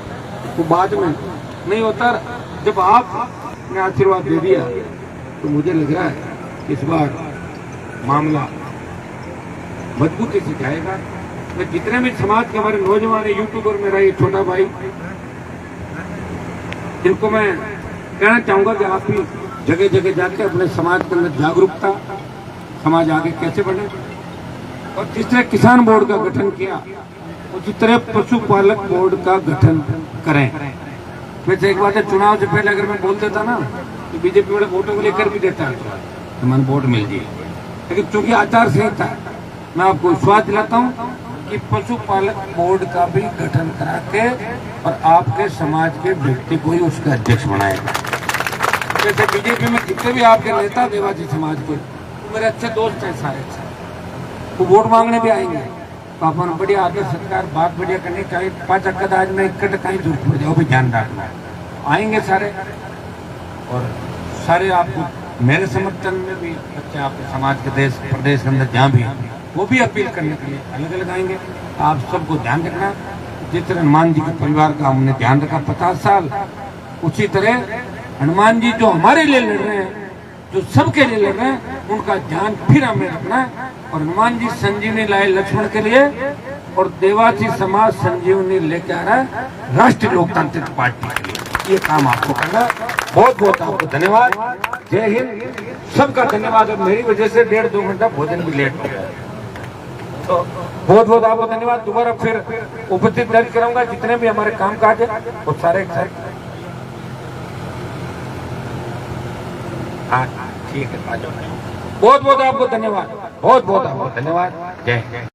वो बाद में नहीं होता। जब आपने आशीर्वाद दे दिया तो मुझे लग रहा है इस बार मामला मजबूती से जाएगा। मैं जितने भी समाज के हमारे नौजवान यूट्यूबर, मेरा ये छोटा भाई, इनको मैं कहना चाहूंगा कि आप भी जगह जगह जाके अपने समाज के अंदर जागरूकता, समाज आगे कैसे बढ़े। और जिस तरह किसान बोर्ड का गठन किया, उसी तरह पशुपालक बोर्ड का गठन करें। वैसे एक बात है, चुनाव से पहले अगर मैं बोल देता ना तो बीजेपी वाले वोटों को लेकर भी देता है तो मन वोट मिल जाए, लेकिन चूंकि आचार संहिता, मैं आपको विश्वास दिलाता हूँ कि पशुपालक बोर्ड का भी गठन करा के और आपके समाज के व्यक्ति को ही उसका अध्यक्ष बनाएगा। जैसे बीजेपी में जितने भी आपके नेता देवासी समाज के, तो मेरे अच्छे दोस्त हैं सारे, वो वोट मांगने भी आएंगे तो अपन बढ़िया आदर सत्कार, बात बढ़िया करनी चाहिए। 5 अक्कद आज में इकट्ठ कहीं दूर पड़ जाओ भी ध्यान रखना, आएंगे सारे। और सारे आपको मेरे समर्थन में भी बच्चे आपके समाज के देश प्रदेश के अंदर जहाँ भी हैं, वो भी अपील करने के लिए अलग अलग आएंगे। आप सबको ध्यान रखना, जिस तरह हनुमान जी के परिवार का हमने ध्यान रखा 50 साल, उसी तरह हनुमान जी जो हमारे लिए लड़ रहे हैं, जो सबके लिए लड़ रहे हैं, उनका ध्यान फिर हमें रखना है। और हनुमान जी संजीवनी लाए लक्ष्मण के लिए, और देवासी समाज संजीवनी लेके आ रहा है राष्ट्रीय लोकतांत्रिक पार्टी के लिए। ये काम आपको करना। बहुत बहुत आपको धन्यवाद। जय हिंद, सबका धन्यवाद। और मेरी वजह से 1.5-2 घंटा भोजन भी लेट हो गया, तो बहुत बहुत आपको धन्यवाद। दोबारा फिर उपस्थित दर्ज कराऊंगा, जितने भी हमारे काम काज है वो सारे ठीक है। बहुत बहुत आपको धन्यवाद, बहुत बहुत आपको धन्यवाद। जय हिंद।